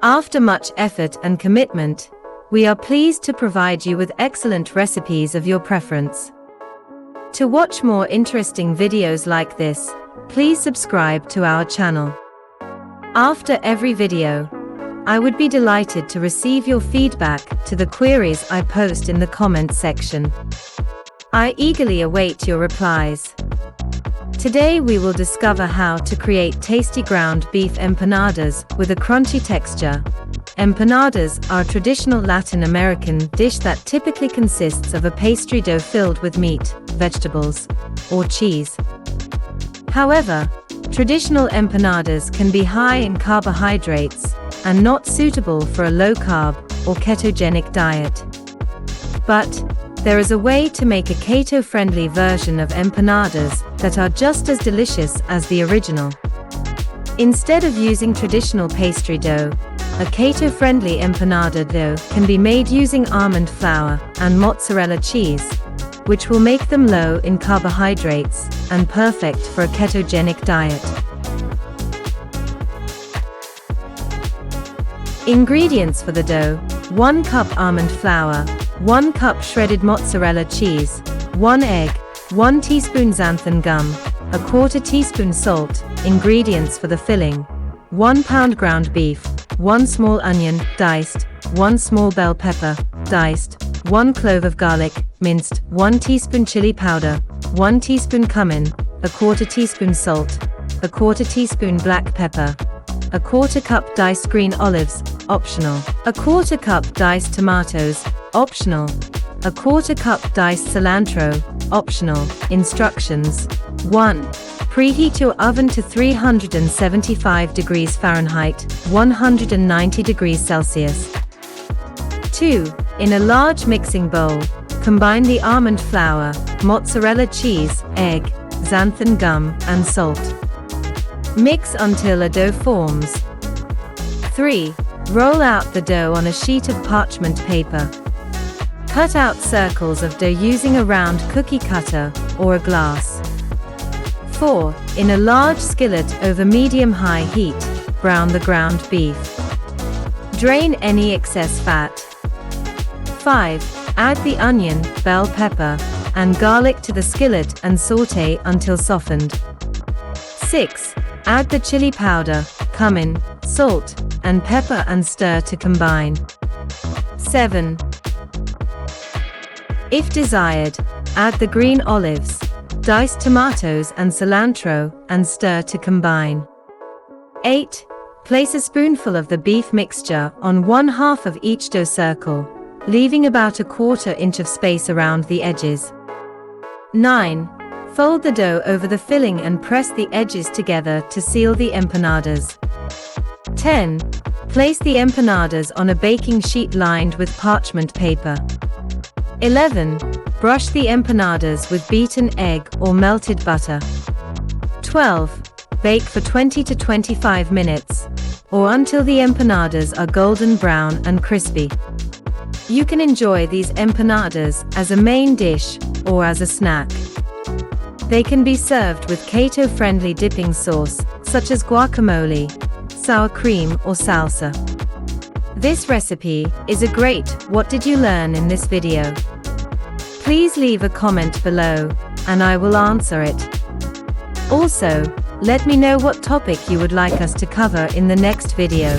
After much effort and commitment, we are pleased to provide you with excellent recipes of your preference. To watch more interesting videos like this, please subscribe to our channel. After every video, I would be delighted to receive your feedback to the queries I post in the comment section. I eagerly await your replies. Today we will discover how to create tasty ground beef empanadas with a crunchy texture. Empanadas are a traditional Latin American dish that typically consists of a pastry dough filled with meat, vegetables, or cheese. However, traditional empanadas can be high in carbohydrates and not suitable for a low-carb or ketogenic diet. But there is a way to make a keto-friendly version of empanadas that are just as delicious as the original. Instead of using traditional pastry dough, a keto-friendly empanada dough can be made using almond flour and mozzarella cheese, which will make them low in carbohydrates and perfect for a ketogenic diet. Ingredients for the dough: 1 cup almond flour, 1 cup shredded mozzarella cheese, 1 egg, 1 teaspoon xanthan gum, 1/4 teaspoon salt. Ingredients for the filling: 1 pound ground beef, 1 small onion, diced, 1 small bell pepper, diced, 1 clove of garlic, minced, 1 teaspoon chili powder, 1 teaspoon cumin, 1/4 teaspoon salt, 1/4 teaspoon black pepper, 1/4 cup diced green olives, optional, 1/4 cup diced tomatoes, optional, 1/4 cup diced cilantro, optional. Instructions: 1. Preheat your oven to 375 degrees Fahrenheit, 190 degrees Celsius. 2. In a large mixing bowl, combine the almond flour, mozzarella cheese, egg, xanthan gum, and salt. Mix until a dough forms. 3. Roll out the dough on a sheet of parchment paper. Cut out circles of dough using a round cookie cutter or a glass. 4. In a large skillet over medium-high heat, brown the ground beef. Drain any excess fat. 5. Add the onion, bell pepper, and garlic to the skillet and sauté until softened. 6. Add the chili powder, cumin, salt, and pepper and stir to combine. 7. If desired, add the green olives, diced tomatoes and cilantro, and stir to combine. 8. Place a spoonful of the beef mixture on 1/2 of each dough circle, leaving about 1/4 inch of space around the edges. 9. Fold the dough over the filling and press the edges together to seal the empanadas. 10. Place the empanadas on a baking sheet lined with parchment paper. 11. Brush the empanadas with beaten egg or melted butter. 12. Bake for 20 to 25 minutes, or until the empanadas are golden brown and crispy. You can enjoy these empanadas as a main dish or as a snack. They can be served with keto-friendly dipping sauce, such as guacamole, sour cream or salsa. This recipe is a great "What did you learn in this video?" Please leave a comment below, and I will answer it. Also, let me know what topic you would like us to cover in the next video.